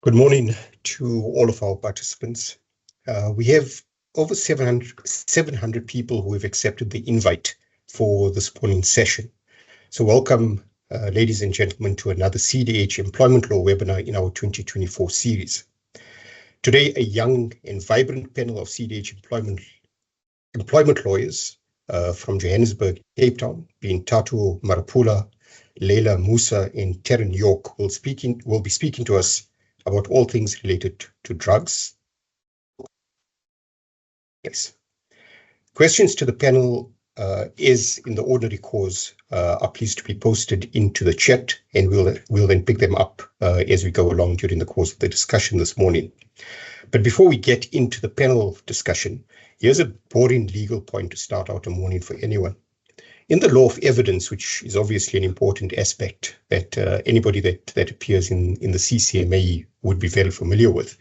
Good morning to all of our participants. We have over 700 people who have accepted the invite for this morning's session. So welcome, ladies and gentlemen, to another CDH Employment Law webinar in our 2024 series. Today, a young and vibrant panel of CDH employment lawyers from Johannesburg, Cape Town, being Tatu Marapula, Leila Musa, and Terren York will be speaking to us about all things related to drugs. Yes. Questions to the panel is in the ordinary course are pleased to be posted into the chat, and we'll then pick them up as we go along during the course of the discussion this morning. But before we get into the panel discussion, here's a boring legal point to start out a morning for anyone. In the law of evidence, which is obviously an important aspect that anybody that appears in the CCMA would be very familiar with,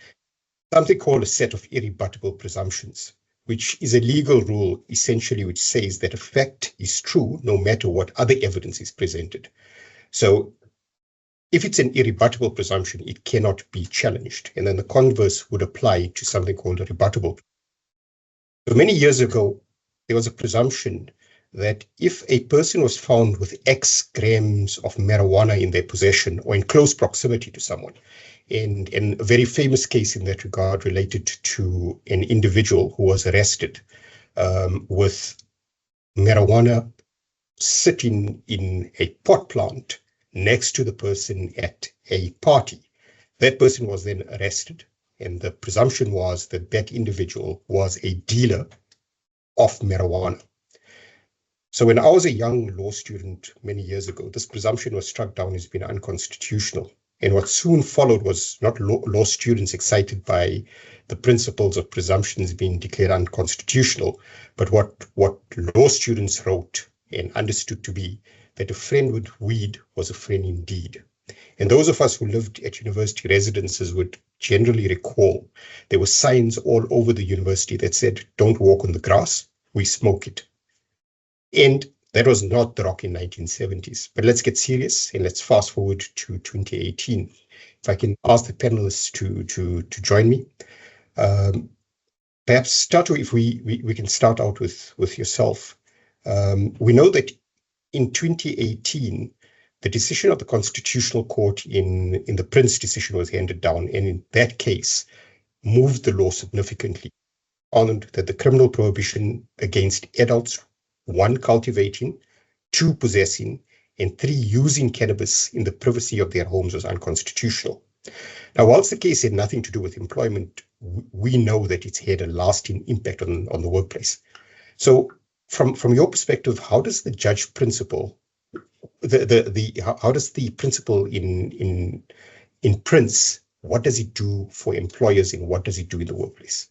something called a set of irrebuttable presumptions, which is a legal rule essentially which says that a fact is true no matter what other evidence is presented. So if it's an irrebuttable presumption, it cannot be challenged. And then the converse would apply to something called a rebuttable. So many years ago, there was a presumption that if a person was found with X grams of marijuana in their possession or in close proximity to someone, and a very famous case in that regard related to an individual who was arrested with marijuana sitting in a pot plant next to the person at a party. That person was then arrested, and the presumption was that that individual was a dealer of marijuana. So when I was a young law student many years ago, this presumption was struck down as being unconstitutional. And what soon followed was not law students excited by the principles of presumptions being declared unconstitutional, but what law students wrote and understood to be that a friend with weed was a friend indeed. And those of us who lived at university residences would generally recall there were signs all over the university that said, "Don't walk on the grass, we smoke it." And that was not the rocking 1970s. But let's get serious and let's fast forward to 2018. If I can ask the panelists to join me. Perhaps, Tatu, if we can start out with yourself. We know that in 2018, the decision of the Constitutional Court in the Prince decision was handed down, and in that case, moved the law significantly, found that the criminal prohibition against adults, 1, cultivating, 2, possessing, and 3, using cannabis in the privacy of their homes was unconstitutional. Now, whilst the case had nothing to do with employment, we know that it's had a lasting impact on the workplace. So from your perspective, how does the judge principle, how does the principle in Prince, what does it do for employers and what does it do in the workplace?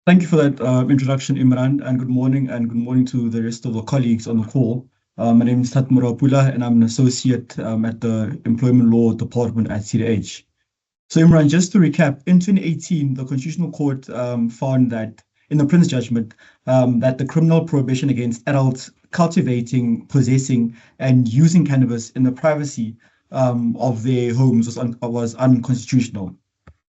Thank you for that introduction, Imran, and good morning to the rest of the colleagues on the call. My name is Tatu Marapula, and I'm an associate at the Employment Law Department at CDH. So, Imran, just to recap, in 2018, the Constitutional Court found that, in the Prince judgment, that the criminal prohibition against adults cultivating, possessing, and using cannabis in the privacy of their homes was unconstitutional.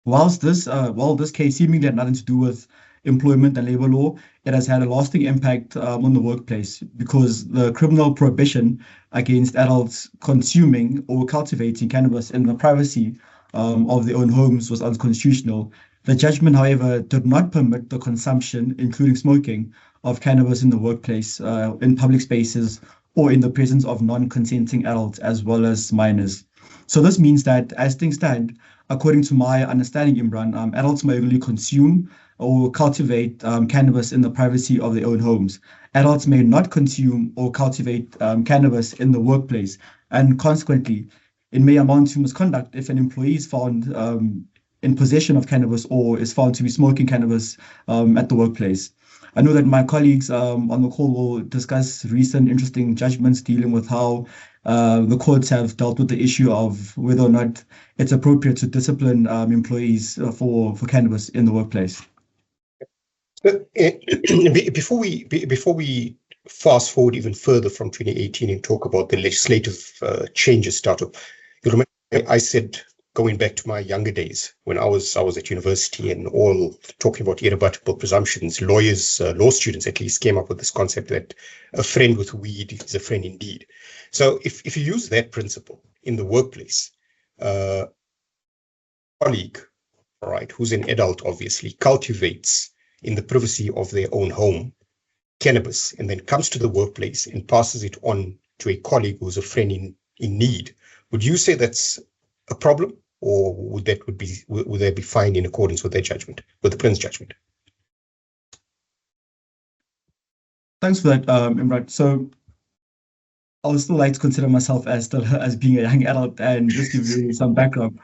While this case seemingly had nothing to do with employment and labor law, it has had a lasting impact on the workplace because the criminal prohibition against adults consuming or cultivating cannabis in the privacy of their own homes was unconstitutional. The judgment, however, did not permit the consumption, including smoking, of cannabis in the workplace, in public spaces, or in the presence of non-consenting adults as well as minors. So this means that, as things stand, according to my understanding, Imran, adults may only consume or cultivate cannabis in the privacy of their own homes. Adults may not consume or cultivate cannabis in the workplace, and consequently, it may amount to misconduct if an employee is found in possession of cannabis or is found to be smoking cannabis at the workplace. I know that my colleagues on the call will discuss recent interesting judgments dealing with how the courts have dealt with the issue of whether or not it's appropriate to discipline employees for cannabis in the workplace. Before we fast forward even further from 2018 and talk about the legislative changes, Tatu, you remember I said going back to my younger days when I was at university and all talking about irrebuttable presumptions, lawyers, law students at least, came up with this concept that a friend with weed is a friend indeed. So if you use that principle in the workplace, colleague, all right, who's an adult, obviously, cultivates in the privacy of their own home cannabis and then comes to the workplace and passes it on to a colleague who's a friend in need, would you say that's a problem, or would that be fine in accordance with their judgment, with the Prince judgment? Thanks for that, Imran. So I would still like to consider myself as being a young adult, and just give you some background.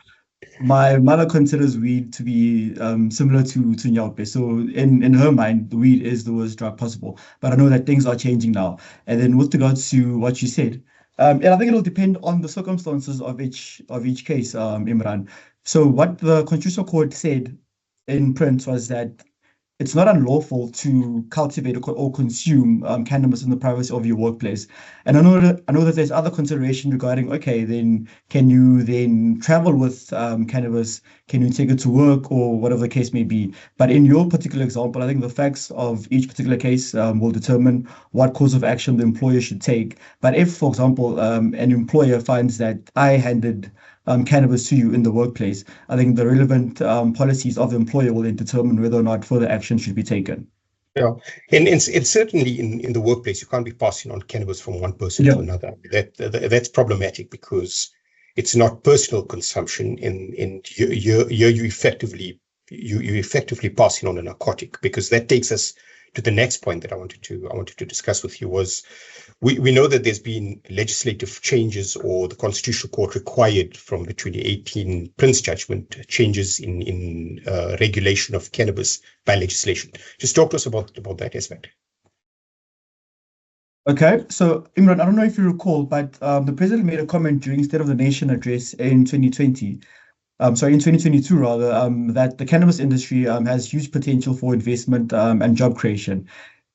My mother considers weed to be similar to Nyaope. So in her mind, the weed is the worst drug possible. But I know that things are changing now. And then with regards to what you said, and I think it'll depend on the circumstances of each case, Imran. So what the Constitutional Court said in print was that it's not unlawful to cultivate or consume cannabis in the privacy of your workplace. And I know that there's other consideration regarding, okay, then can you then travel with cannabis? Can you take it to work, or whatever the case may be? But in your particular example, I think the facts of each particular case will determine what course of action the employer should take. But if, for example, an employer finds that I handed cannabis to you in the workplace, I think the relevant policies of the employer will then determine whether or not further action should be taken. Yeah, and certainly in the workplace, you can't be passing on cannabis from one person to another. That's problematic because it's not personal consumption, and you effectively passing on a narcotic, because that takes us to the next point that I wanted to discuss with you. Was we know that there's been legislative changes, or the Constitutional Court required from the 2018 Prince judgment changes in regulation of cannabis by legislation. Just talk to us about that aspect. Okay, so Imran, I don't know if you recall, but the president made a comment during State of the Nation address in 2022 rather, that the cannabis industry has huge potential for investment and job creation.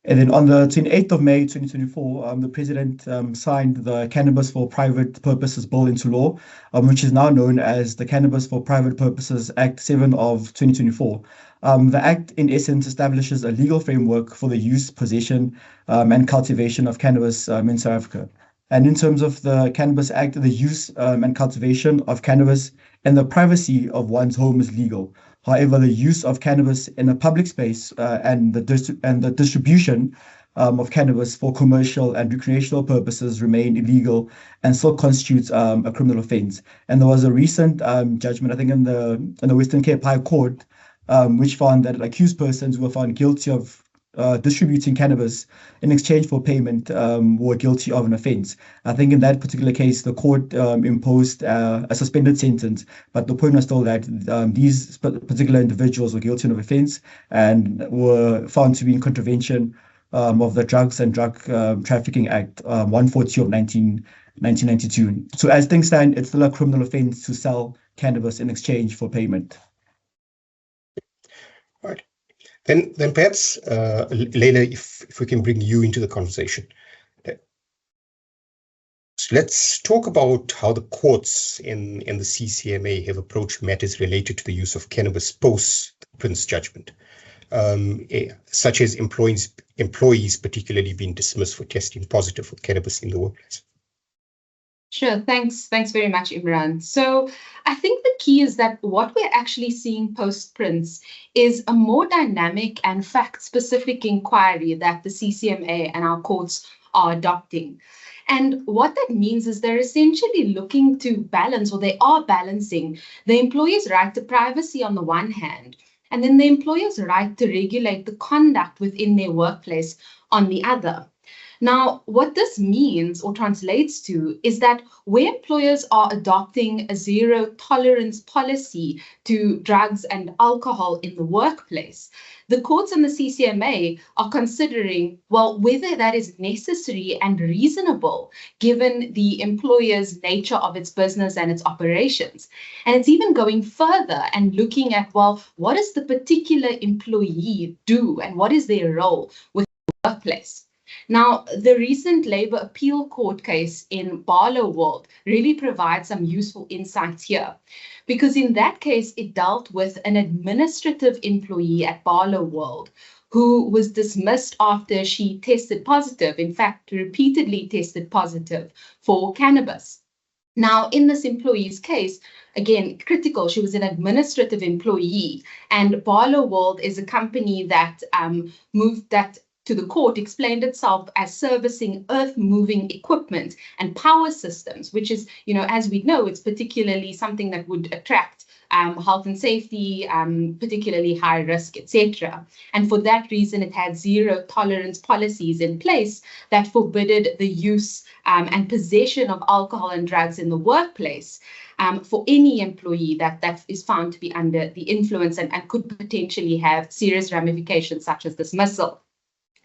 And then on the 28th of May 2024, the president signed the Cannabis for Private Purposes Bill into law, which is now known as the Cannabis for Private Purposes Act 7 of 2024. The act, in essence, establishes a legal framework for the use, possession, and cultivation of cannabis in South Africa. And in terms of the Cannabis Act, the use and cultivation of cannabis in the privacy of one's home is legal. However, the use of cannabis in a public space and the distribution of cannabis for commercial and recreational purposes remain illegal and still constitutes a criminal offence. And there was a recent judgment, I think, in the Western Cape High Court, which found that accused persons who were found guilty of distributing cannabis in exchange for payment were guilty of an offence. I think in that particular case, the court imposed a suspended sentence, but the point was still that these particular individuals were guilty of offence and were found to be in contravention of the Drugs and Drug Trafficking Act 140 of 1992. So as things stand, it's still a criminal offence to sell cannabis in exchange for payment. Right. Then perhaps, Leila, if we can bring you into the conversation. So let's talk about how the courts and the CCMA have approached matters related to the use of cannabis post the Prince judgment, such as employees particularly being dismissed for testing positive for cannabis in the workplace. Sure. Thanks very much, Imran. So I think the key is that what we're actually seeing post-Prince is a more dynamic and fact-specific inquiry that the CCMA and our courts are adopting. And what that means is they're essentially looking to balance, or they are balancing, the employee's right to privacy on the one hand, and then the employer's right to regulate the conduct within their workplace on the other. Now, what this means or translates to is that where employers are adopting a zero tolerance policy to drugs and alcohol in the workplace, the courts and the CCMA are considering, well, whether that is necessary and reasonable given the employer's nature of its business and its operations. And it's even going further and looking at, well, what does the particular employee do and what is their role within the workplace? Now, the recent Labour Appeal Court case in Barloworld really provides some useful insights here, because in that case, it dealt with an administrative employee at Barloworld who was dismissed after she tested positive, in fact, repeatedly tested positive for cannabis. Now, in this employee's case, again, critical, she was an administrative employee, and Barloworld is a company that moved that to the court, explained itself as servicing earth-moving equipment and power systems, which is, as we know, it's particularly something that would attract health and safety, particularly high risk, etc. And for that reason, it had zero tolerance policies in place that forbidded the use and possession of alcohol and drugs in the workplace for any employee that is found to be under the influence and could potentially have serious ramifications such as dismissal.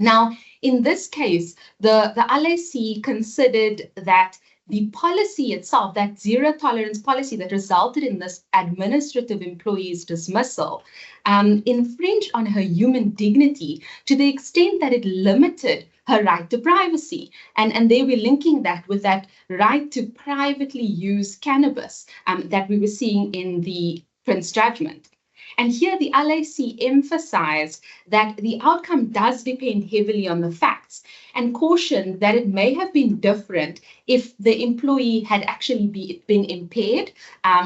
Now, in this case, the LAC considered that the policy itself, that zero tolerance policy that resulted in this administrative employee's dismissal, infringed on her human dignity to the extent that it limited her right to privacy. And they were linking that with that right to privately use cannabis that we were seeing in the Prince judgment. And here the LAC emphasized that the outcome does depend heavily on the facts and cautioned that it may have been different if the employee had actually been impaired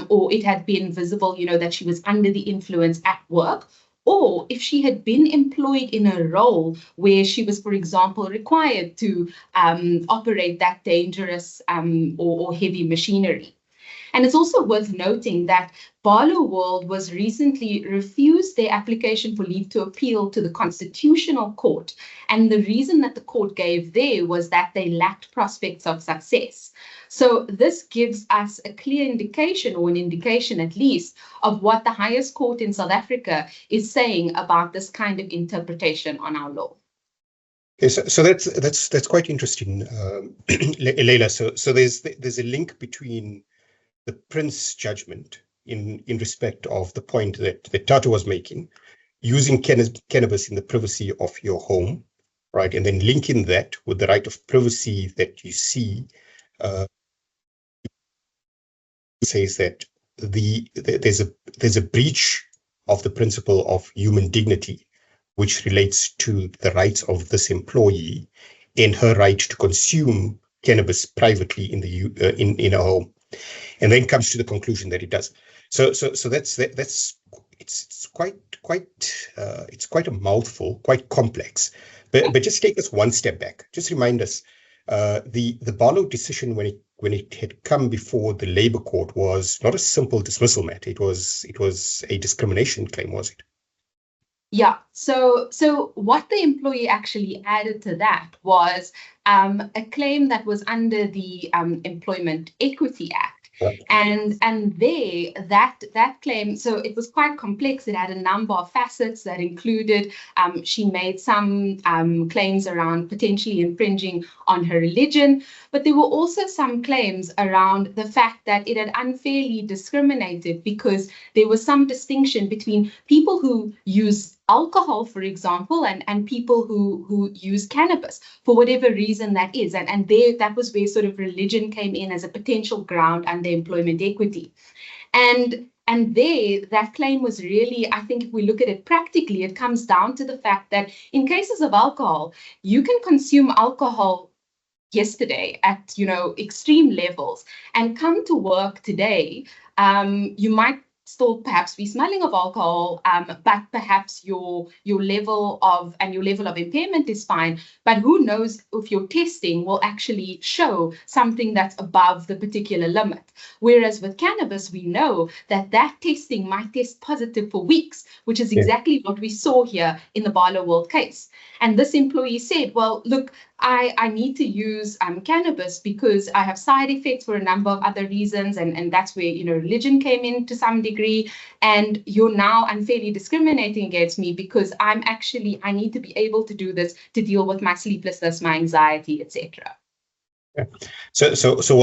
or it had been visible, that she was under the influence at work, or if she had been employed in a role where she was, for example, required to operate that dangerous or heavy machinery. And it's also worth noting that Barloworld was recently refused their application for leave to appeal to the Constitutional Court. And the reason that the court gave there was that they lacked prospects of success. So this gives us a clear indication, or an indication at least, of what the highest court in South Africa is saying about this kind of interpretation on our law. Okay, so that's quite interesting, Leila. So there's a link between the Prince judgment in respect of the point that Tato was making, using cannabis in the privacy of your home, right? And then linking that with the right of privacy that you see, says that there's a breach of the principle of human dignity, which relates to the rights of this employee and her right to consume cannabis privately in a home. And then comes to the conclusion that it does. So that's it's quite a mouthful, quite complex. But just take us one step back. Just remind us, the Barlow decision when it had come before the Labour Court was not a simple dismissal matter. It was a discrimination claim, was it? Yeah. So what the employee actually added to that was a claim that was under the Employment Equity Act. Right. And there, that claim, so it was quite complex. It had a number of facets that included, she made some claims around potentially infringing on her religion, but there were also some claims around the fact that it had unfairly discriminated because there was some distinction between people who use alcohol, for example, and people who use cannabis for whatever reason that is. And there, that was where sort of religion came in as a potential ground under employment equity. And there, that claim was really, I think if we look at it practically, it comes down to the fact that in cases of alcohol, you can consume alcohol yesterday at, extreme levels and come to work today. You might still perhaps be smelling of alcohol, but perhaps your level of impairment is fine. But who knows if your testing will actually show something that's above the particular limit. Whereas with cannabis, we know that testing might test positive for weeks, which is exactly what we saw here in the Barloworld case. And this employee said, well, look, I need to use cannabis because I have side effects for a number of other reasons. And that's where, religion came in to some degree. And you're now unfairly discriminating against me because I need to be able to do this to deal with my sleeplessness, my anxiety, etc. Yeah. So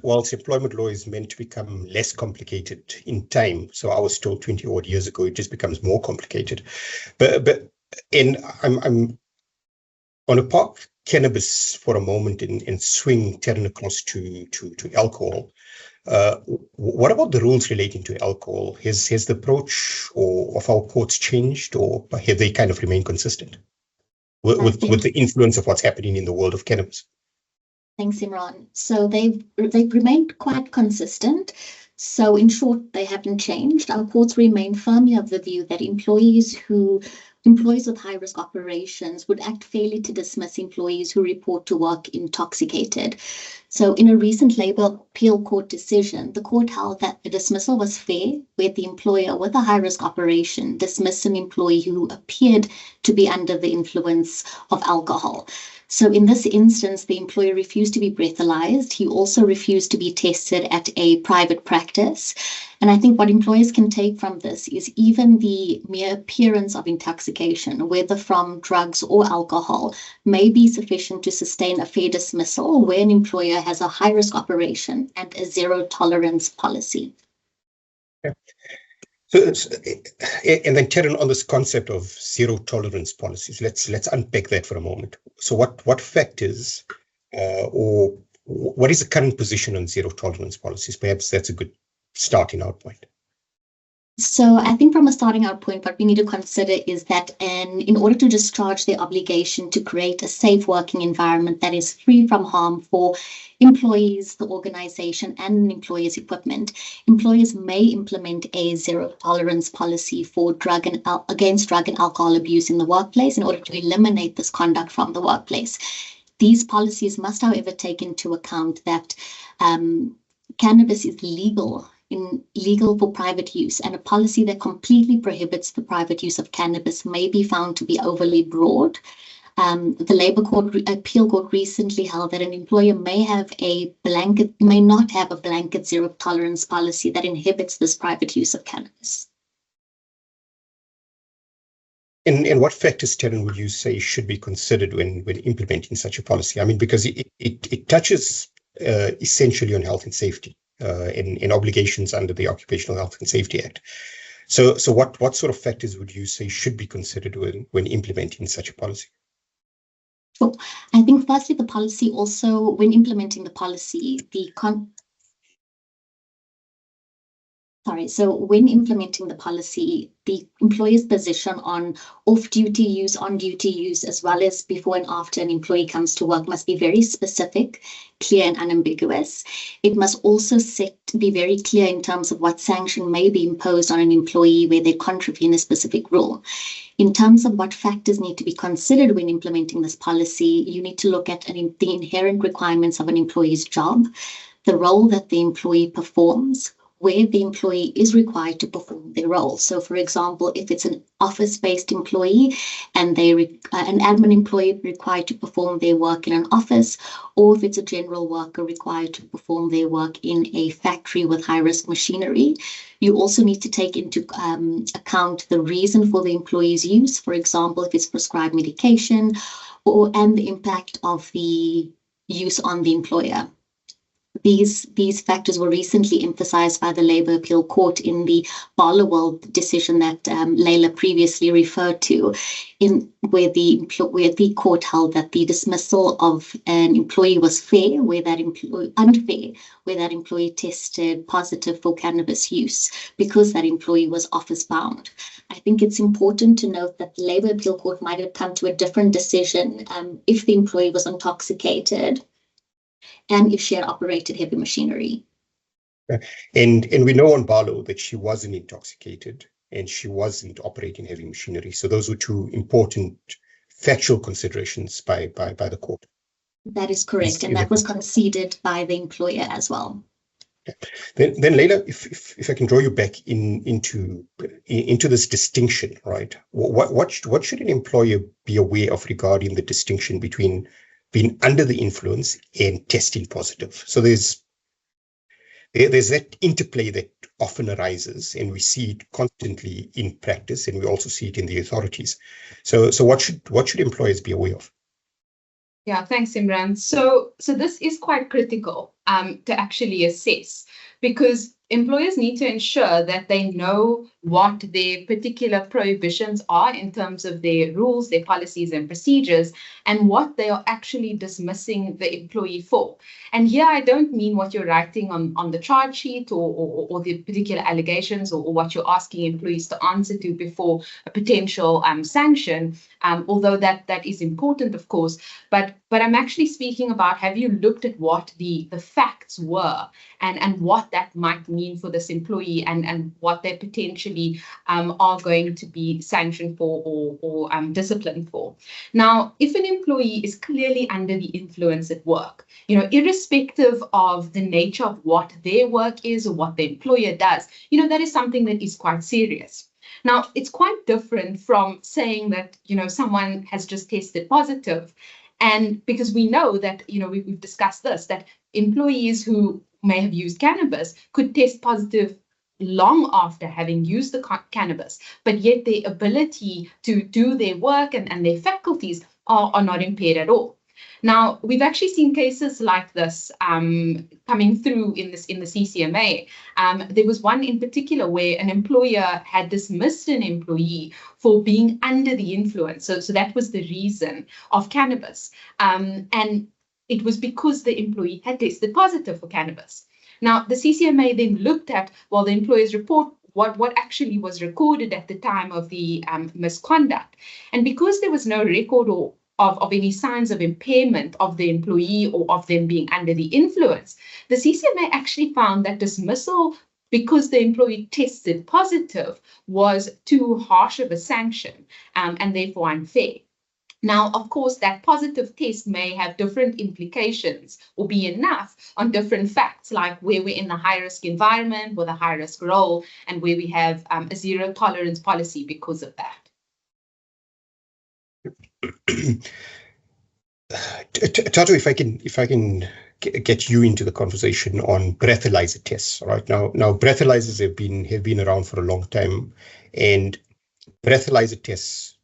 whilst employment law is meant to become less complicated in time, so I was told 20 odd years ago, it just becomes more complicated. But I'm on a cannabis for a moment and swing Terran across to alcohol. What about the rules relating to alcohol? Has the approach of our courts changed, or have they kind of remained consistent with the influence of what's happening in the world of cannabis? Thanks, Imran. So they've remained quite consistent. So in short, they haven't changed. Our courts remain firmly of the view that employees with high-risk operations would act fairly to dismiss employees who report to work intoxicated. So in a recent Labour Appeal Court decision, the court held that the dismissal was fair, where the employer with a high-risk operation dismissed an employee who appeared to be under the influence of alcohol. So in this instance, the employer refused to be breathalyzed. He also refused to be tested at a private practice. And I think what employers can take from this is even the mere appearance of intoxication, whether from drugs or alcohol, may be sufficient to sustain a fair dismissal where an employer has a high-risk operation and a zero-tolerance policy. Okay. So, and then Terran, on this concept of zero-tolerance policies, let's unpack that for a moment. So what factors or what is the current position on zero-tolerance policies? Perhaps that's a good starting out point. So I think from a starting out point, what we need to consider is that in order to discharge their obligation to create a safe working environment that is free from harm for employees, the organization, and an employer's equipment, employers may implement a zero-tolerance policy for against drug and alcohol abuse in the workplace in order to eliminate this conduct from the workplace. These policies must, however, take into account that cannabis is legal for private use, and a policy that completely prohibits the private use of cannabis may be found to be overly broad. The Labour Appeal Court recently held that an employer may not have a blanket zero tolerance policy that inhibits this private use of cannabis. And what factors, Terran, would you say should be considered when implementing such a policy? I mean, because it touches essentially on health and safety. In obligations under the Occupational Health and Safety Act. So what sort of factors would you say should be considered when implementing such a policy? Sure. I think firstly, the policy also, when implementing the policy, when implementing the policy, the employer's position on off-duty use, on-duty use, as well as before and after an employee comes to work must be very specific, clear and unambiguous. It must also be very clear in terms of what sanction may be imposed on an employee where they contravene a specific rule. In terms of what factors need to be considered when implementing this policy, you need to look at the inherent requirements of an employee's job, the role that the employee performs, where the employee is required to perform their role. So, for example, if it's an office-based employee and an admin employee required to perform their work in an office, or if it's a general worker required to perform their work in a factory with high-risk machinery, you also need to take into account the reason for the employee's use. For example, if it's prescribed medication, and the impact of the use on the employer. These factors were recently emphasized by the Labour Appeal Court in the Barloworld decision that Leila previously referred to, where the court held that the dismissal of an employee was unfair, where that employee tested positive for cannabis use because that employee was office bound. I think it's important to note that the Labour Appeal Court might have come to a different decision if the employee was intoxicated and if she had operated heavy machinery. And we know on Barlow that she wasn't intoxicated and she wasn't operating heavy machinery. So those were two important factual considerations by the court. That is correct, and that was conceded by the employer as well. Then Leila, if I can draw you back into this distinction, right? What should an employer be aware of regarding the distinction between being under the influence and testing positive? So there's that interplay that often arises, and we see it constantly in practice, and we also see it in the authorities. So what should employers be aware of? Yeah, thanks, Imran. So this is quite critical to actually assess, because employers need to ensure that they know what their particular prohibitions are in terms of their rules, their policies and procedures, and what they are actually dismissing the employee for. And here I don't mean what you're writing on the charge sheet or the particular allegations or what you're asking employees to answer to before a potential sanction, although that is important, of course. But I'm actually speaking about, have you looked at what the facts were and what that might mean for this employee and what they potentially are going to be sanctioned for or disciplined for. Now, if an employee is clearly under the influence at work, irrespective of the nature of what their work is or what the employer does, that is something that is quite serious. Now, it's quite different from saying that, someone has just tested positive. And because we know that, we've discussed this, that employees who may have used cannabis could test positive long after having used the cannabis, but yet their ability to do their work and their faculties are not impaired at all. Now, we've actually seen cases like this coming through in the CCMA. There was one in particular where an employer had dismissed an employee for being under the influence. So that was the reason of cannabis. And it was because the employee had tested positive for cannabis. Now, the CCMA then looked at, the employer's report, what actually was recorded at the time of the misconduct. And because there was no record of any signs of impairment of the employee or of them being under the influence, the CCMA actually found that dismissal because the employee tested positive was too harsh of a sanction and therefore unfair. Now, of course, that positive test may have different implications or be enough on different facts, like where we're in the high-risk environment with a high-risk role and where we have a zero-tolerance policy because of that. Tato, if I can get you into the conversation on breathalyzer tests, right? Now breathalyzers have been around for a long time, and breathalyzer tests,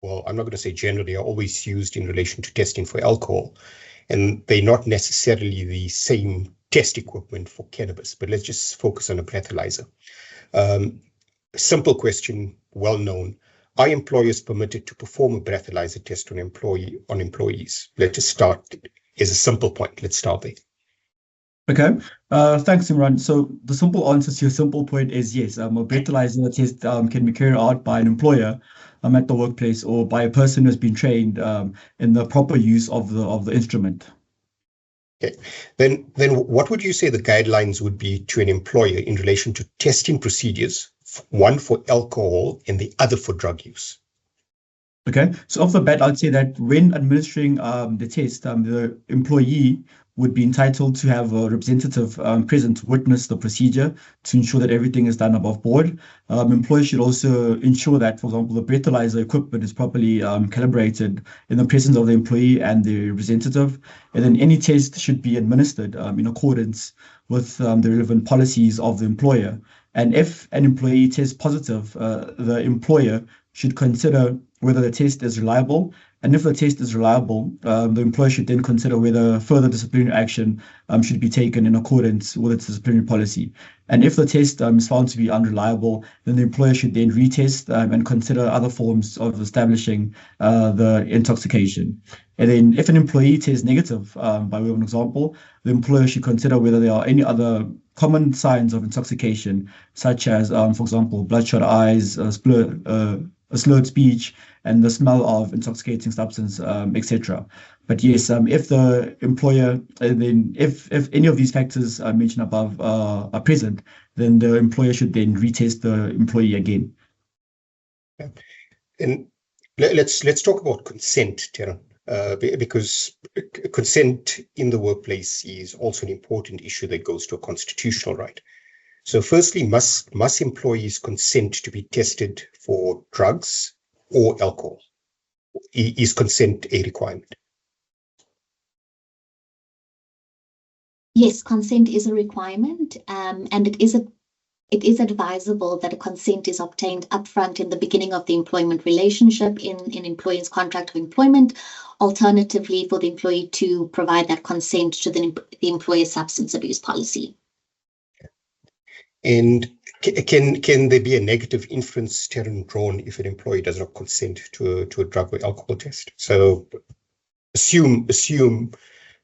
well, I'm not going to say generally, are always used in relation to testing for alcohol, and they're not necessarily the same test equipment for cannabis, but let's just focus on a breathalyzer. Simple question, well known. Are employers permitted to perform a breathalyzer test on employees? Let's just start as a simple point. Let's start there. Okay, thanks, Imran. So the simple answer to your simple point is yes. A breathalyzer test can be carried out by an employer at the workplace or by a person who's been trained in the proper use of the instrument. Okay, then what would you say the guidelines would be to an employer in relation to testing procedures, one for alcohol and the other for drug use? Okay, so off the bat, I'd say that when administering the test, the employee would be entitled to have a representative present to witness the procedure to ensure that everything is done above board. Employers should also ensure that, for example, the breathalyzer equipment is properly calibrated in the presence of the employee and the representative. And then any test should be administered in accordance with the relevant policies of the employer. And if an employee tests positive, the employer should consider whether the test is reliable. And if the test is reliable, the employer should then consider whether further disciplinary action should be taken in accordance with its disciplinary policy. And if the test is found to be unreliable, then the employer should then retest and consider other forms of establishing the intoxication. And then if an employee tests negative, by way of an example, the employer should consider whether there are any other common signs of intoxication, such as, for example, bloodshot eyes, slurred speech, and the smell of intoxicating substance, etc. But yes, if the employer, then if any of these factors mentioned above are present, then the employer should then retest the employee again. And let's talk about consent, Teran, because consent in the workplace is also an important issue that goes to a constitutional right. So firstly, must employees consent to be tested for drugs or alcohol? Is consent a requirement? Yes, consent is a requirement, and it is advisable that a consent is obtained upfront in the beginning of the employment relationship in employee's contract of employment. Alternatively, for the employee to provide that consent to the employer's substance abuse policy. And can there be a negative inference, Terran, drawn if an employee does not consent to a drug or alcohol test? So assume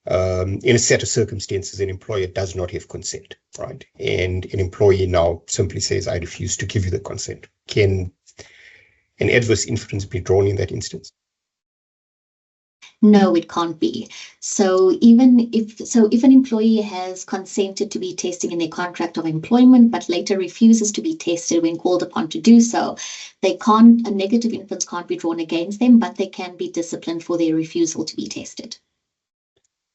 in a set of circumstances, an employer does not have consent, right? And an employee now simply says, I refuse to give you the consent. Can an adverse inference be drawn in that instance? No, it can't be. So if an employee has consented to be testing in their contract of employment, but later refuses to be tested when called upon to do so, a negative inference can't be drawn against them, but they can be disciplined for their refusal to be tested.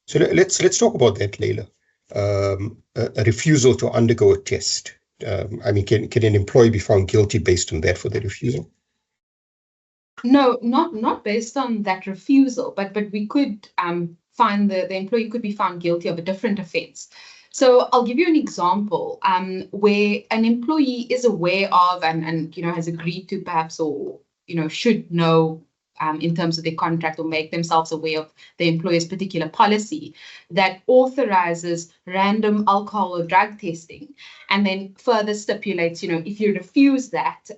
So let's talk about that, Leila. A refusal to undergo a test. I mean, can an employee be found guilty based on that for the refusal? No, not based on that refusal, but we could find the employee could be found guilty of a different offence. So I'll give you an example where an employee is aware of and has agreed to perhaps or should know in terms of their contract or make themselves aware of the employer's particular policy that authorizes random alcohol or drug testing, and then further stipulates, if you refuse that,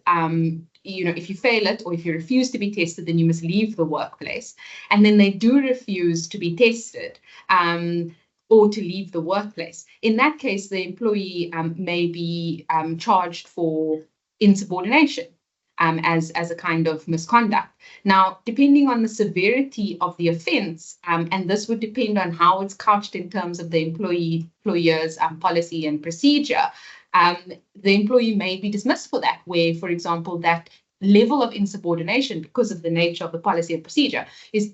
if you fail it or if you refuse to be tested, then you must leave the workplace. And then they do refuse to be tested or to leave the workplace. In that case, the employee may be charged for insubordination. As a kind of misconduct. Now, depending on the severity of the offence, and this would depend on how it's couched in terms of the employer's policy and procedure, the employee may be dismissed for that, where, for example, that level of insubordination, because of the nature of the policy and procedure, is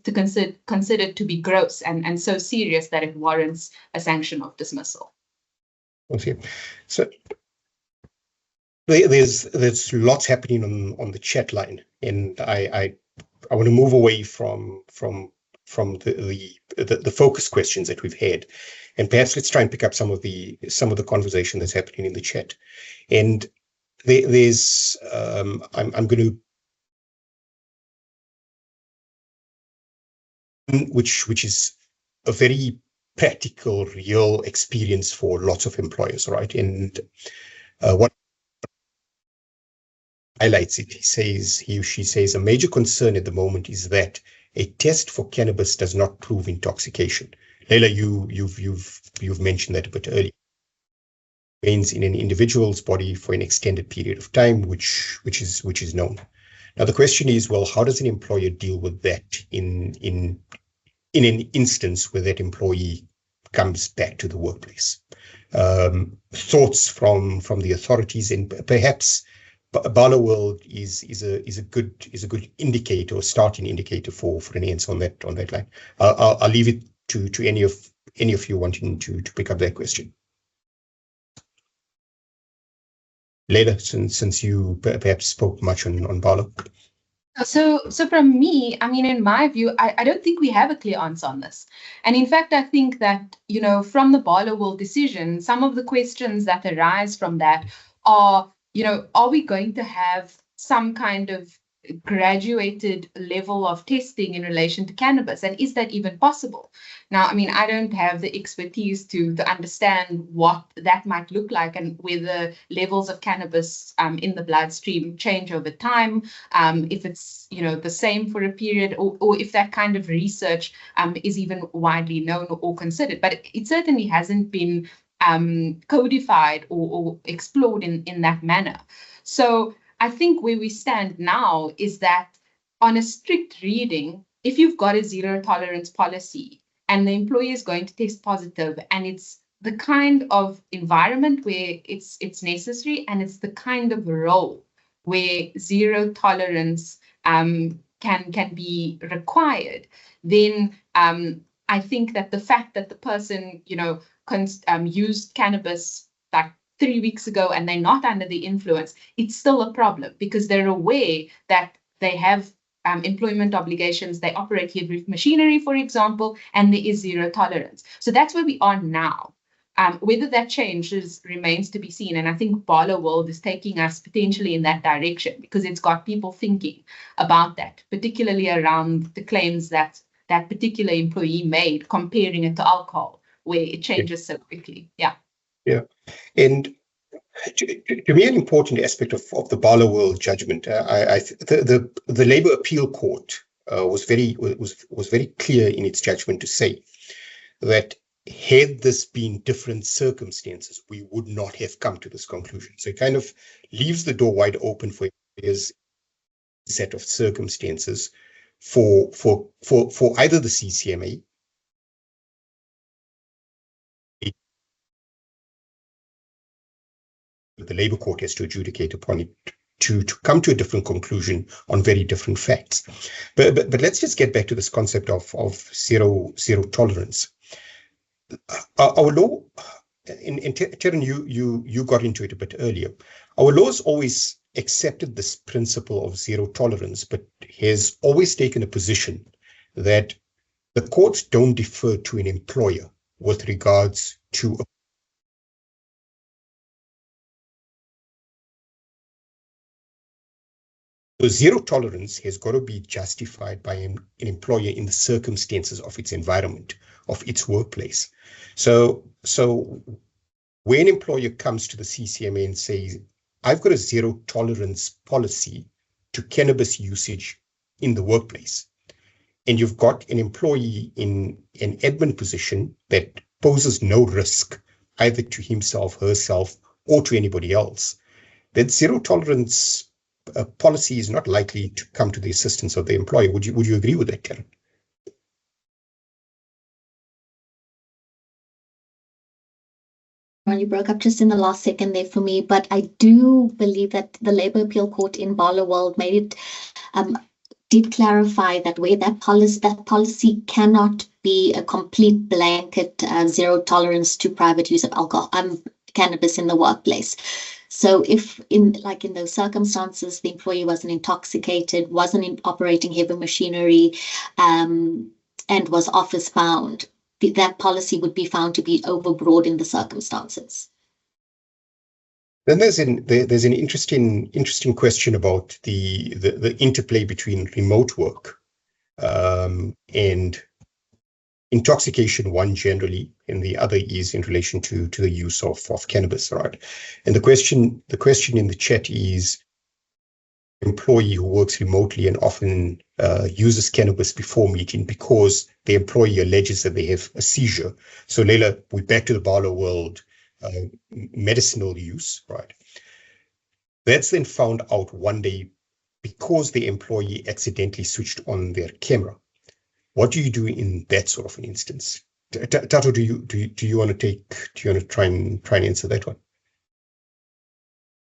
considered to be gross and so serious that it warrants a sanction of dismissal. Okay, so there's lots happening on the chat line, and I want to move away from the focus questions that we've had, and perhaps let's try and pick up some of the conversation that's happening in the chat. And there's I'm going to which is a very practical, real experience for lots of employers, right? And what highlights it. He or she says, a major concern at the moment is that a test for cannabis does not prove intoxication. Leila, you've mentioned that a bit earlier. Remains in an individual's body for an extended period of time, which is known. Now the question is, well, how does an employer deal with that in an instance where that employee comes back to the workplace? Thoughts from the authorities, and perhaps Barloworld is a good indicator or starting indicator for an answer on that line. I'll leave it to any of you wanting to pick up that question. Leila, since you perhaps spoke much on Barlow. So from me, I mean, in my view, I don't think we have a clear answer on this. And in fact, I think that, from the Barloworld decision, some of the questions that arise from that are, are we going to have some kind of graduated level of testing in relation to cannabis? And is that even possible? Now, I mean, I don't have the expertise to understand what that might look like and whether levels of cannabis in the bloodstream change over time, if it's, the same for a period, or if that kind of research is even widely known or considered. But it certainly hasn't been codified or explored in that manner. So I think where we stand now is that on a strict reading, if you've got a zero tolerance policy and the employee is going to test positive, and it's the kind of environment where it's necessary, and it's the kind of role where zero tolerance can be required, then I think that the fact that the person, used cannabis like 3 weeks ago and they're not under the influence, it's still a problem because they're aware that they have employment obligations, they operate heavy machinery, for example, and there is zero tolerance. So that's where we are now. Whether that changes remains to be seen. And I think Barloworld is taking us potentially in that direction because it's got people thinking about that, particularly around the claims that that particular employee made, comparing it to alcohol, where it changes so quickly. Yeah. Yeah. And To me, an important aspect of the Barloworld judgment, the Labour Appeal Court was very clear in its judgment to say that had this been different circumstances, we would not have come to this conclusion. So it kind of leaves the door wide open for his set of circumstances for either the CCMA, the Labour Court has to adjudicate upon it to come to a different conclusion on very different facts. But let's just get back to this concept of zero tolerance. Our law, and Terran, you got into it a bit earlier. Our law has always accepted this principle of zero tolerance, but has always taken a position that the courts don't defer to an employer with regards to so zero tolerance has got to be justified by an employer in the circumstances of its environment, of its workplace. So when an employer comes to the CCMA and says, I've got a zero tolerance policy to cannabis usage in the workplace, and you've got an employee in an admin position that poses no risk either to himself, herself, or to anybody else, that zero tolerance policy is not likely to come to the assistance of the employer. Would you agree with that, Karen? You broke up just in the last second there for me, but I do believe that the Labour Appeal Court in Barloworld made it did clarify that where that policy cannot be a complete blanket zero tolerance to private use of alcohol, cannabis in the workplace. So if in those circumstances, the employee wasn't intoxicated, wasn't operating heavy machinery, and was office bound, that policy would be found to be overbroad in the circumstances. Then there's an interesting question about the interplay between remote work and intoxication, one generally, and the other is in relation to the use of cannabis, right? And the question in the chat is, employee who works remotely and often uses cannabis before meeting because the employee alleges that they have a seizure. So Leila, we're back to the Barloworld medicinal use, right? That's then found out one day because the employee accidentally switched on their camera. What do you do in that sort of an instance? Tato, do you want to try and answer that one?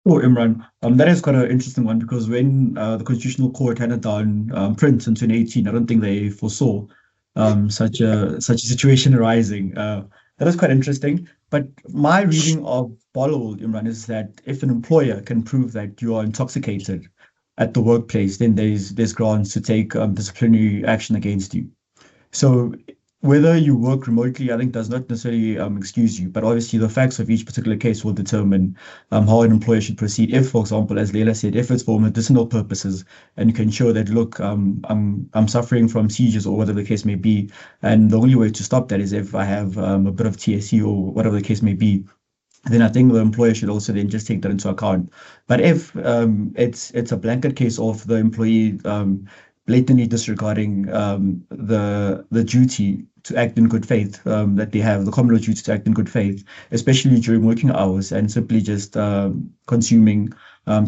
Oh, Imran, that is quite an interesting one because when the Constitutional Court handed down Prince in 2018, I don't think they foresaw such a situation arising. That is quite interesting. But my reading of Barloworld, Imran, is that if an employer can prove that you are intoxicated at the workplace, then there's grounds to take disciplinary action against you. So whether you work remotely, I think, does not necessarily excuse you, but obviously the facts of each particular case will determine how an employer should proceed. If, for example, as Leila said, if it's for medicinal purposes and you can show that, look, I'm suffering from seizures or whatever the case may be, and the only way to stop that is if I have a bit of TSC or whatever the case may be, then I think the employer should also then just take that into account. But if it's a blanket case of the employee blatantly disregarding the duty to act in good faith that they have, the common law duty to act in good faith, especially during working hours, and simply just consuming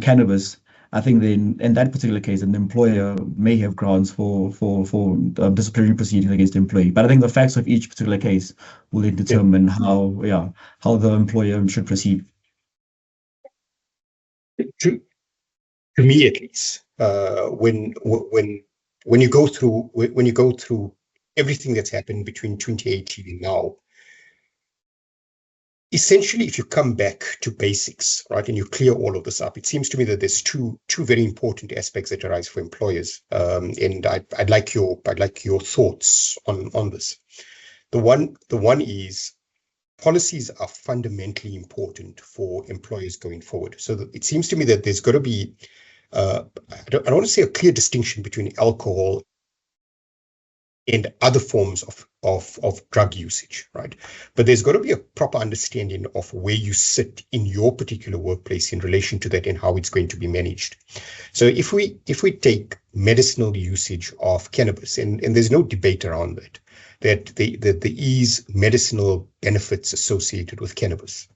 cannabis, I think then in that particular case, an employer may have grounds for disciplinary proceedings against the employee. But I think the facts of each particular case will then determine how the employer should proceed. To me, at least, when you go through everything that's happened between 2018 and now, essentially, if you come back to basics, right, and you clear all of this up, it seems to me that there's two very important aspects that arise for employers, and I'd like your thoughts on this. The one is policies are fundamentally important for employers going forward. So it seems to me that there's got to be I don't want to say a clear distinction between alcohol and other forms of drug usage, right? But there's got to be a proper understanding of where you sit in your particular workplace in relation to that and how it's going to be managed. So if we take medicinal usage of cannabis, and there's no debate around that there is medicinal benefits associated with cannabis.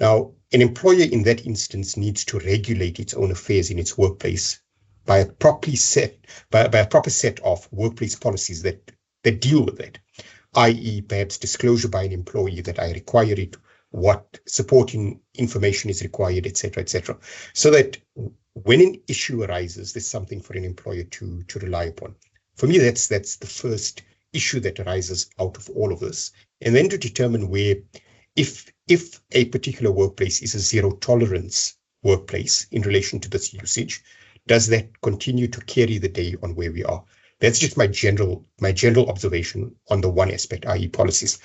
Now, an employer in that instance needs to regulate its own affairs in its workplace by a proper set of workplace policies that deal with that, i.e. perhaps disclosure by an employee that I require it, what supporting information is required, etc., so that when an issue arises, there's something for an employer to rely upon. For me, that's the first issue that arises out of all of this. And then to determine where, if a particular workplace is a zero tolerance workplace in relation to this usage, does that continue to carry the day on where we are? That's just my general observation on the one aspect, i.e. policies.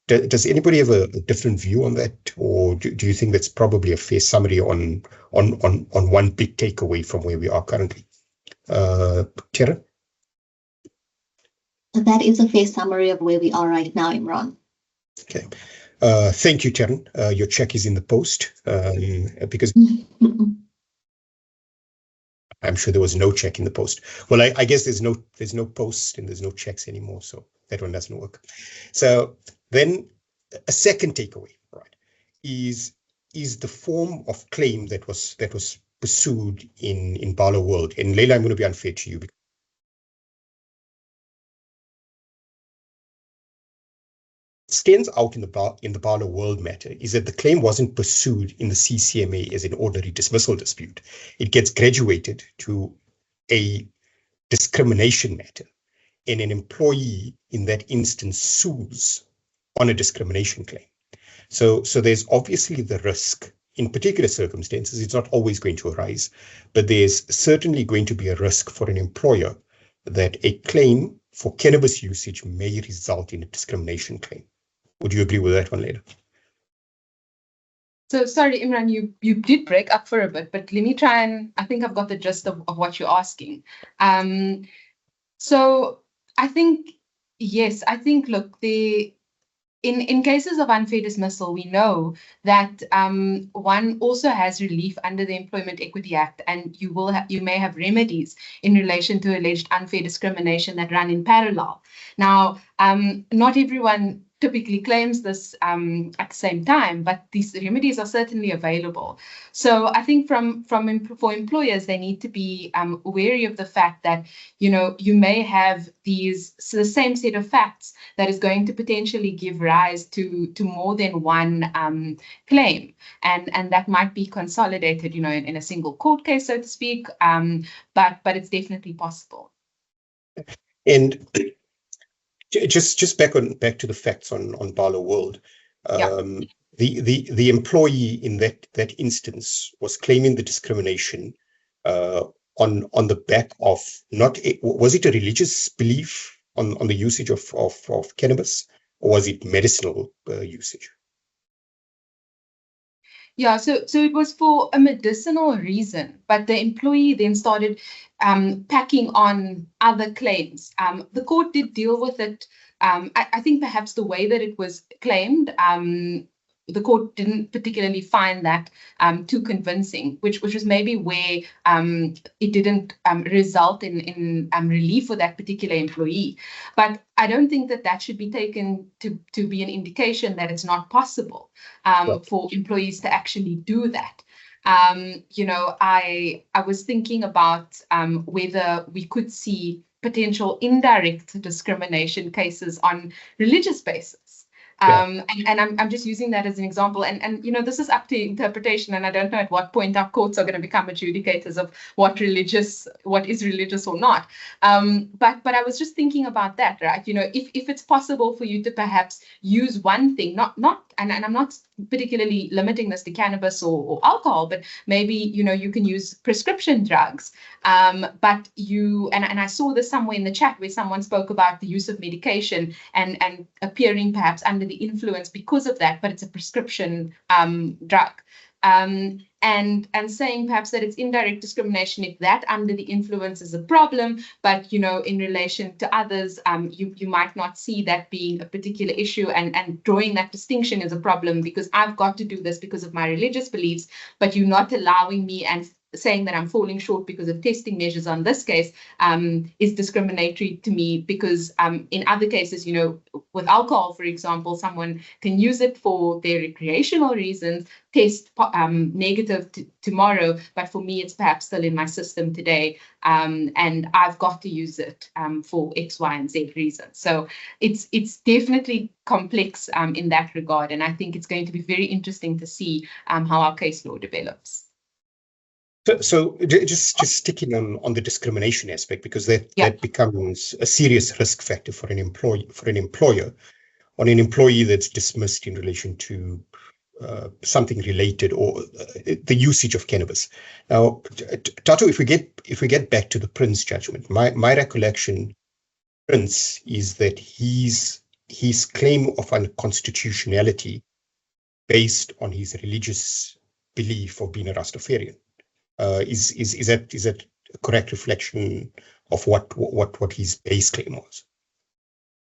Does anybody have a different view on that, or do you think that's probably a fair summary on one big takeaway from where we are currently? Tara? That is a fair summary of where we are right now, Imran. Okay. Thank you, Taryn. Your check is in the post, because I'm sure there was no check in the post. Well, I guess there's no post and there's no checks anymore, so that one doesn't work. So then a second takeaway, right, is the form of claim that was pursued in Barlow World. And Leila, I'm going to be unfair to you because stands out in the Barlow World matter is that the claim wasn't pursued in the CCMA as an ordinary dismissal dispute. It gets graduated to a discrimination matter, and an employee in that instance sues on a discrimination claim. So there's obviously the risk. In particular circumstances, it's not always going to arise, but there's certainly going to be a risk for an employer that a claim for cannabis usage may result in a discrimination claim. Would you agree with that one, Leila? So sorry, Imran, you did break up for a bit, but let me try and I think I've got the gist of what you're asking. So I think, yes, I think, look, in cases of unfair dismissal, we know that one also has relief under the Employment Equity Act, and you may have remedies in relation to alleged unfair discrimination that run in parallel. Now, not everyone typically claims this at the same time, but these remedies are certainly available. So I think for employers, they need to be wary of the fact that, you may have the same set of facts that is going to potentially give rise to more than one claim, and that might be consolidated, in a single court case, so to speak. But it's definitely possible. And just back to the facts on Barlow World. The employee in that instance was claiming the discrimination on the back of was it a religious belief on the usage of cannabis, or was it medicinal usage? Yeah, so it was for a medicinal reason, but the employee then started packing on other claims. The court did deal with it. I think perhaps the way that it was claimed, the court didn't particularly find that too convincing, which was maybe where it didn't result in relief for that particular employee. But I don't think that should be taken to be an indication that it's not possible for employees to actually do that. I was thinking about whether we could see potential indirect discrimination cases on religious basis. And I'm just using that as an example. And this is up to interpretation, and I don't know at what point our courts are going to become adjudicators of what is religious or not. But I was just thinking about that, right? If it's possible for you to perhaps use one thing, and I'm not particularly limiting this to cannabis or alcohol, but maybe you can use prescription drugs. But and I saw this somewhere in the chat where someone spoke about the use of medication and appearing perhaps under the the influence because of that, but it's a prescription drug. And saying perhaps that it's indirect discrimination if that under the influence is a problem, but in relation to others, you might not see that being a particular issue, and drawing that distinction is a problem because I've got to do this because of my religious beliefs, but you're not allowing me and saying that I'm falling short because of testing measures on this case is discriminatory to me because in other cases, with alcohol, for example, someone can use it for their recreational reasons, test negative tomorrow, but for me, it's perhaps still in my system today, and I've got to use it for X, Y, and Z reasons. So it's definitely complex in that regard, and I think it's going to be very interesting to see how our case law develops. So just sticking on the discrimination aspect, because that becomes a serious risk factor for an employer on an employee that's dismissed in relation to something related or the usage of cannabis. Now, Tato, if we get back to the Prince judgment, my recollection, Prince, is that his claim of unconstitutionality based on his religious belief of being a Rastafarian. Is that a correct reflection of what his base claim was?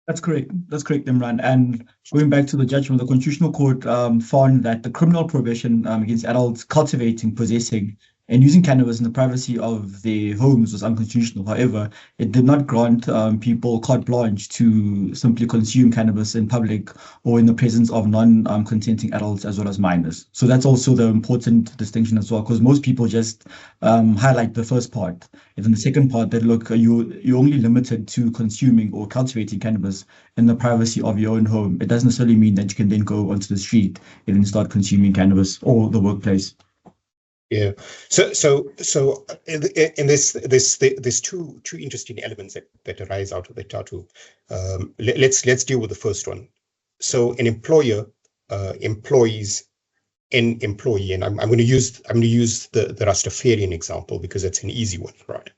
That's correct. That's correct, Imran. And going back to the judgment, the Constitutional Court found that the criminal prohibition against adults cultivating, possessing, and using cannabis in the privacy of their homes was unconstitutional. However, it did not grant people carte blanche to simply consume cannabis in public or in the presence of non-consenting adults as well as minors. So that's also the important distinction as well, because most people just highlight the first part. And then the second part, that look, you're only limited to consuming or cultivating cannabis in the privacy of your own home. It doesn't necessarily mean that you can then go onto the street and then start consuming cannabis or the workplace. Yeah. So and there's two interesting elements that arise out of the Tatu. Let's deal with the first one. So an employer employs an employee, and I'm going to use the Rastafarian example because it's an easy one, right?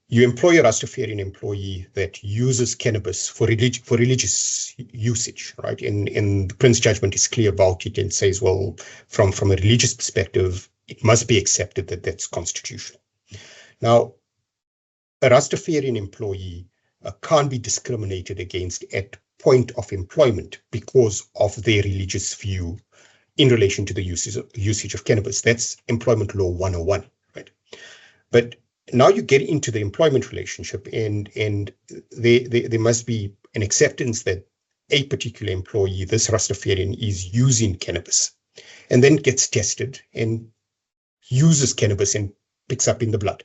You employ a Rastafarian employee that uses cannabis for religious usage, right? And the Prince judgment is clear about it and says, well, from a religious perspective, it must be accepted that that's constitutional. Now, a Rastafarian employee can't be discriminated against at point of employment because of their religious view in relation to the usage of cannabis. That's Employment Law 101, right? But now you get into the employment relationship, and there must be an acceptance that a particular employee, this Rastafarian, is using cannabis, and then gets tested and uses cannabis and picks up in the blood.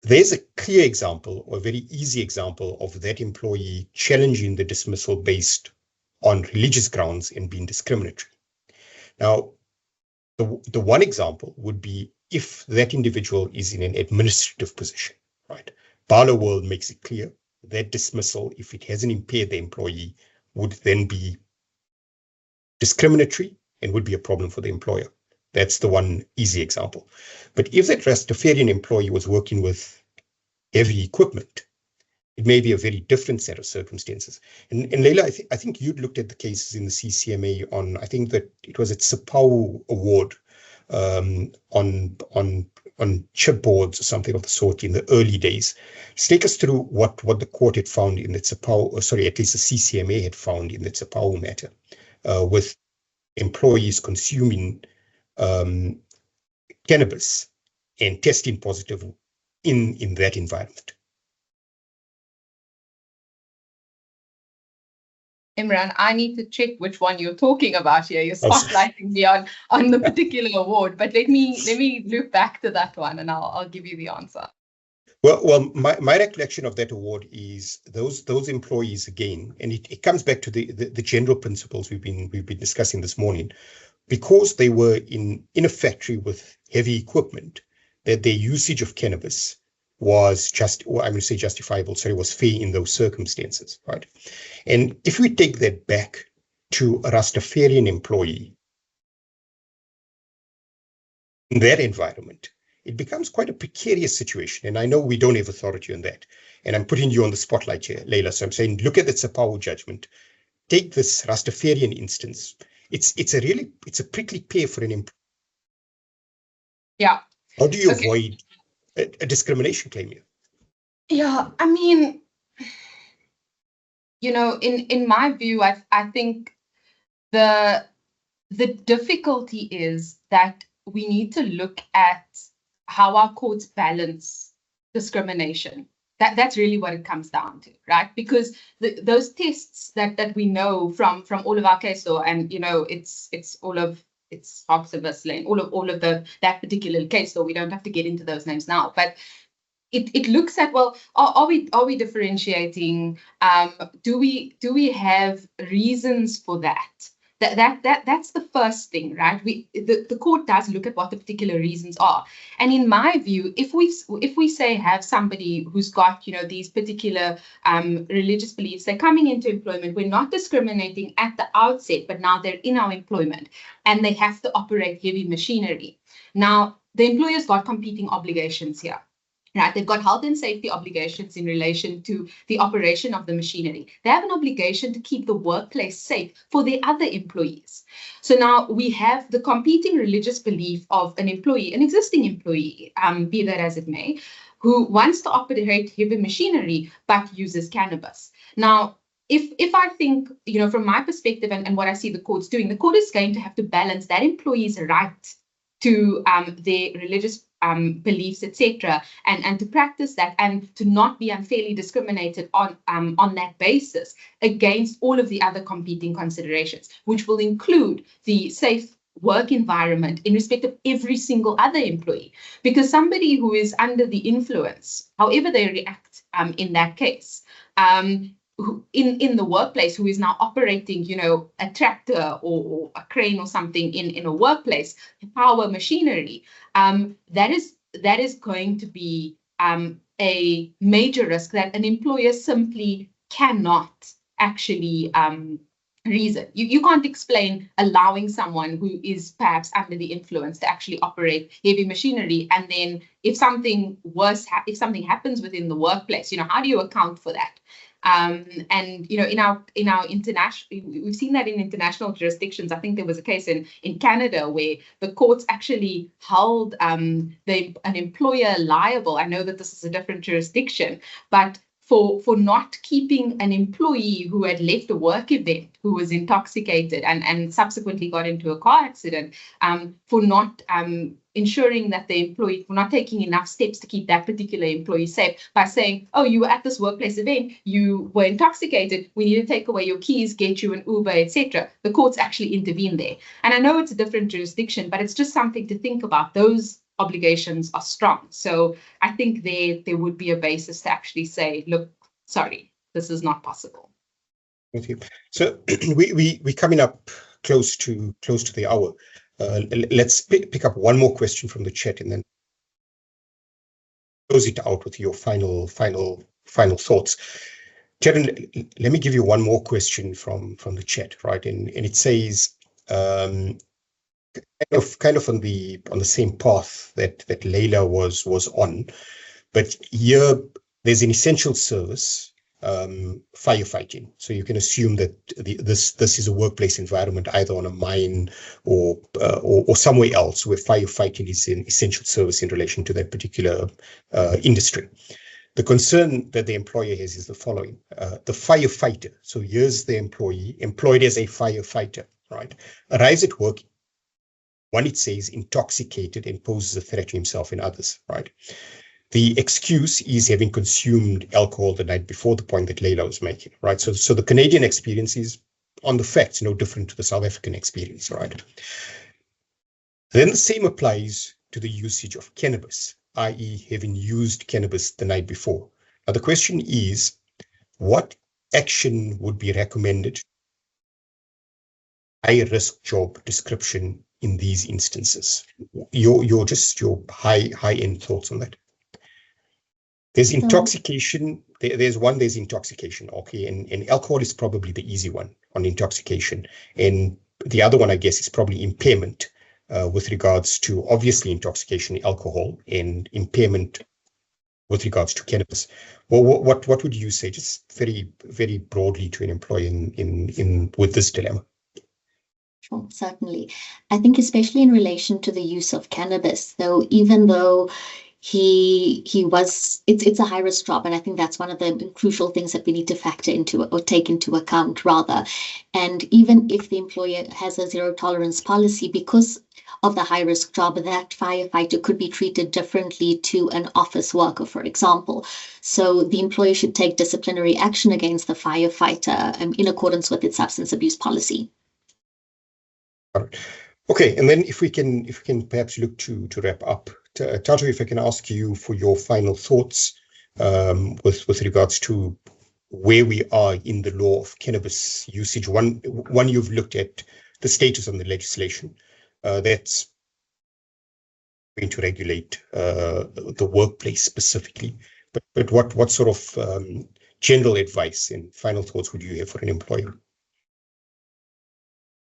There's a clear example, or a very easy example, of that employee challenging the dismissal based on religious grounds and being discriminatory. Now, the one example would be if that individual is in an administrative position, right? Barlow World makes it clear that dismissal, if it hasn't impaired the employee, would then be discriminatory and would be a problem for the employer. That's the one easy example. But if that Rastafarian employee was working with heavy equipment, it may be a very different set of circumstances. And Leila, I think you'd looked at the cases in the CCMA on, I think that it was at Sapau Award on chipboards or something of the sort in the early days. Just take us through what the court had found in the Sapau, or sorry, at least the CCMA had found in the Sapau matter, with employees consuming cannabis and testing positive in that environment. Imran, I need to check which one you're talking about here. You're spotlighting me on the particular award, but let me loop back to that one and I'll give you the answer. Well, my recollection of that award is those employees again, and it comes back to the general principles we've been discussing this morning, because they were in a factory with heavy equipment, that their usage of cannabis was justifiable, was fair in those circumstances, right? And if we take that back to a Rastafarian employee in that environment, it becomes quite a precarious situation. And I know we don't have authority on that. And I'm putting you on the spotlight here, Leila. So I'm saying, look at the Sapau judgment. take this Rastafarian instance. It's a prickly pear for an employer. Yeah. How do you avoid a discrimination claim here? Yeah, I mean, in my view, I think the difficulty is that we need to look at how our courts balance discrimination. That's really what it comes down to, right? Because those tests that we know from all of our case law, and it's Hobbs and Lane, all of that particular case law. We don't have to get into those names now, but it looks at, well, are we differentiating? Do we have reasons for that? That's the first thing, right? The court does look at what the particular reasons are, and in my view, if we say have somebody who's got these particular religious beliefs, they're coming into employment, we're not discriminating at the outset, but now they're in our employment and they have to operate heavy machinery. Now the employer's got competing obligations here. Right, they've got health and safety obligations in relation to the operation of the machinery. They have an obligation to keep the workplace safe for their other employees. So now we have the competing religious belief of an employee, an existing employee, be that as it may, who wants to operate heavy machinery but uses cannabis. Now, if I think, from my perspective and what I see the court's doing, the court is going to have to balance that employee's right to their religious beliefs, etc., and to practice that and to not be unfairly discriminated on that basis against all of the other competing considerations, which will include the safe work environment in respect of every single other employee. Because somebody who is under the influence, however they react in that case, in the workplace, who is now operating, a tractor or a crane or something in a workplace, power machinery, that is going to be a major risk that an employer simply cannot actually reason. You can't explain allowing someone who is perhaps under the influence to actually operate heavy machinery, and then if something worse, if something happens within the workplace, how do you account for that? And in our international, we've seen that in international jurisdictions. I think there was a case in Canada where the courts actually held an employer liable. I know that this is a different jurisdiction, but for not keeping an employee who had left a work event, who was intoxicated and subsequently got into a car accident, for not ensuring that the employee, for not taking enough steps to keep that particular employee safe by saying, oh, you were at this workplace event, you were intoxicated, we need to take away your keys, get you an Uber, etc. The courts actually intervene there. And I know it's a different jurisdiction, but it's just something to think about. Those obligations are strong. So I think there would be a basis to actually say, look, sorry, this is not possible. Thank you. So we're coming up close to the hour. Let's pick up one more question from the chat and then close it out with your final thoughts. Sharon, let me give you one more question from the chat, right? And it says, kind of on the same path that Leila was on, but here there's an essential service, firefighting. So you can assume that this is a workplace environment, either on a mine or somewhere else where firefighting is an essential service in relation to that particular industry. The concern that the employer has is the following: the firefighter. So here's the employee employed as a firefighter, right? Arrives at work. One, it says intoxicated and poses a threat to himself and others, right? The excuse is having consumed alcohol the night before, the point that Leila was making, right? So the Canadian experience is, on the facts, no different to the South African experience, right? Then the same applies to the usage of cannabis, i.e. having used cannabis the night before. Now the question is, what action would be recommended? High-risk job description in these instances. Your high-end thoughts on that. There's intoxication. There's intoxication, okay, and alcohol is probably the easy one on intoxication, and the other one, I guess, is probably impairment with regards to obviously intoxication, alcohol, and impairment with regards to cannabis. Well, what would you say, just very, very broadly, to an employee in with this dilemma? Sure, certainly. I think especially in relation to the use of cannabis, though, even though it's a high risk job, and I think that's one of the crucial things that we need to factor into or take into account rather. And even if the employer has a zero tolerance policy, because of the high risk job, that firefighter could be treated differently to an office worker, for example. So the employer should take disciplinary action against the firefighter in accordance with its substance abuse policy. Okay, and then if we can perhaps look to wrap up, Tato, if I can ask you for your final thoughts with regards to where we are in the law of cannabis usage. One, you've looked at the status on the legislation that's going to regulate the workplace specifically. But what sort of general advice and final thoughts would you have for an employer?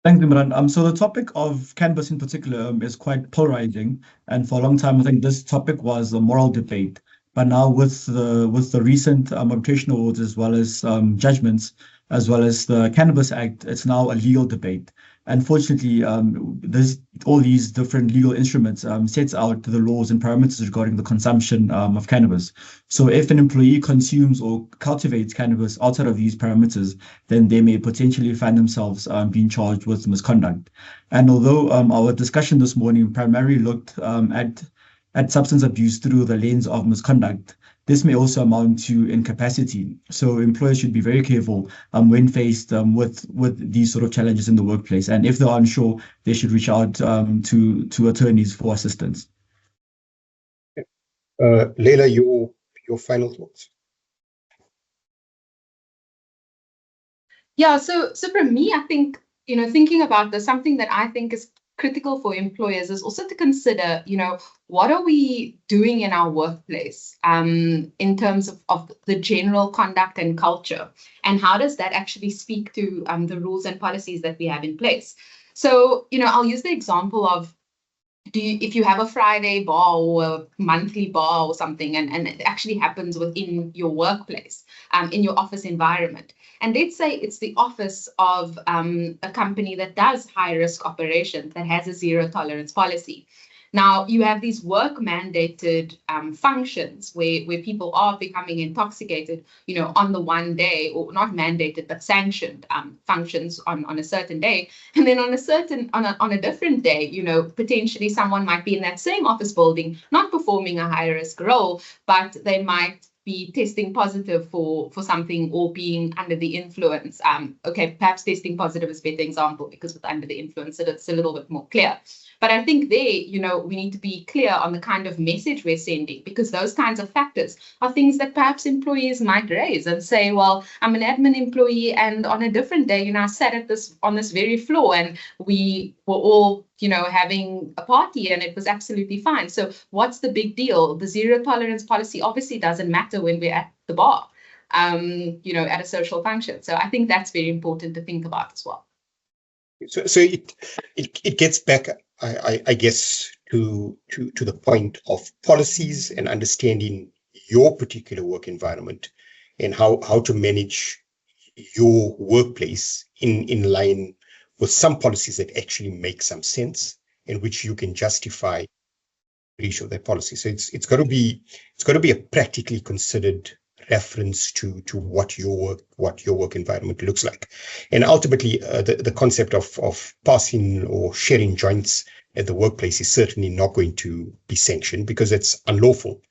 Thanks, Imran. So the topic of cannabis in particular is quite polarizing, and for a long time, I think this topic was a moral debate. But now, with the recent arbitration awards, as well as judgments, as well as the Cannabis Act, it's now a legal debate. Unfortunately, there's all these different legal instruments sets out the laws and parameters regarding the consumption of cannabis. So if an employee consumes or cultivates cannabis outside of these parameters, then they may potentially find themselves being charged with misconduct. And although our discussion this morning primarily looked at substance abuse through the lens of misconduct, this may also amount to incapacity. So employers should be very careful when faced with these sort of challenges in the workplace. And if they're unsure, they should reach out to attorneys for assistance. Leila, your final thoughts? Yeah, so for me, I think, thinking about this, something that I think is critical for employers is also to consider, what are we doing in our workplace in terms of the general conduct and culture, and how does that actually speak to the rules and policies that we have in place? So, I'll use the example of, if you have a Friday bar or a monthly bar or something, and it actually happens within your workplace, in your office environment. And let's say it's the office of a company that does high risk operations, that has a zero tolerance policy. Now, you have these work mandated functions where people are becoming intoxicated, on the one day, or not mandated, but sanctioned functions on a certain day. And then on a different day, potentially someone might be in that same office building, not performing a high risk role, but they might be testing positive for something, or being under the influence. Okay, perhaps testing positive is a better example, because with under the influence, it's a little bit more clear. But I think there, we need to be clear on the kind of message we're sending, because those kinds of factors are things that perhaps employees might raise and say, well, I'm an admin employee, and on a different day, I sat on this very floor, and we were all, having a party, and it was absolutely fine. So what's the big deal? The zero tolerance policy obviously doesn't matter when we're at the bar, at a social function. So I think that's very important to think about as well. So it gets back, I guess, to the point of policies and understanding your particular work environment, and how to manage your workplace in line with some policies that actually make some sense, and which you can justify breach of that policy. So it's got to be a practically considered reference to what your work environment looks like. And ultimately, the concept of passing or sharing joints at the workplace is certainly not going to be sanctioned, because it's unlawful.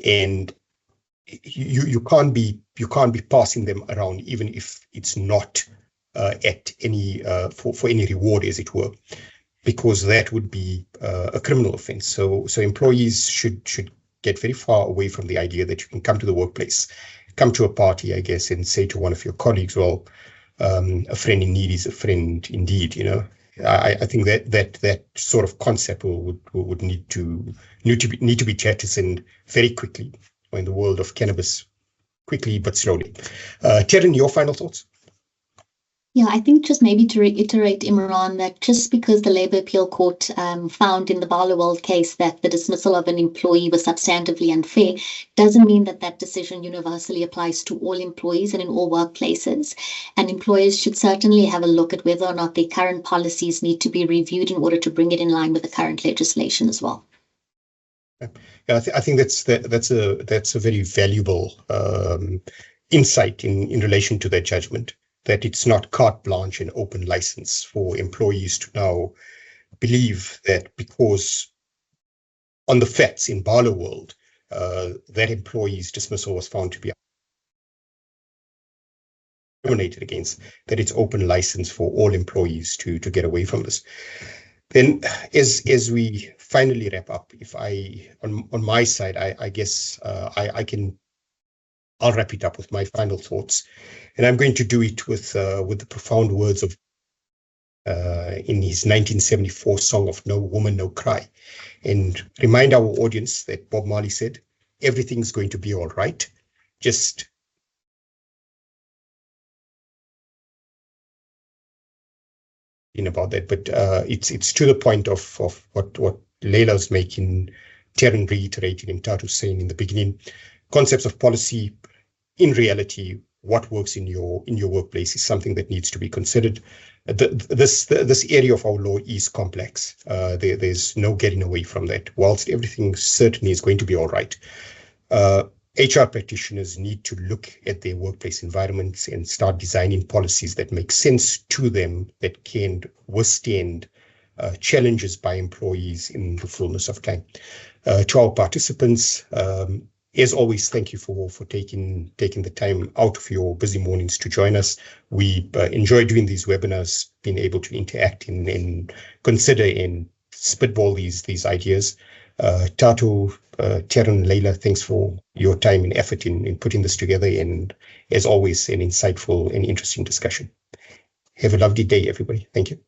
And you can't be passing them around, even if it's not at any for any reward, as it were, because that would be a criminal offense. So employees should get very far away from the idea that you can come to the workplace, come to a party, I guess, and say to one of your colleagues, well, a friend in need is a friend indeed. I think that sort of concept would need to be jettisoned very quickly in the world of cannabis, quickly but slowly. Terren, your final thoughts? Yeah, I think just maybe to reiterate, Imran, that just because the Labour Appeal Court found in the Barloworld case that the dismissal of an employee was substantively unfair, doesn't mean that that decision universally applies to all employees and in all workplaces. And employers should certainly have a look at whether or not their current policies need to be reviewed in order to bring it in line with the current legislation as well. Yeah, I think that's a very valuable insight in relation to that judgment, that it's not carte blanche and open license for employees to now believe that because on the facts in Barloworld, that employee's dismissal was found to be discriminated against, that it's open license for all employees to get away from this. Then, as we finally wrap up, if on my side, I guess I'll wrap it up with my final thoughts, and I'm going to do it with the profound words of in his 1974 song of "No Woman, No Cry," and remind our audience that Bob Marley said, "Everything's going to be all right. Just about that." But it's to the point of what Leila's making, Terran reiterated, and Tatu saying in the beginning, concepts of policy. In reality, what works in your workplace is something that needs to be considered. This area of our law is complex. There's no getting away from that. Whilst everything certainly is going to be all right, HR practitioners need to look at their workplace environments and start designing policies that make sense to them, that can withstand challenges by employees in the fullness of time. To our participants, as always, thank you for taking the time out of your busy mornings to join us. We enjoy doing these webinars, being able to interact and consider and spitball these ideas. Tatu, Terran, Leila, thanks for your time and effort in putting this together, and as always, an insightful and interesting discussion. Have a lovely day, everybody. Thank you.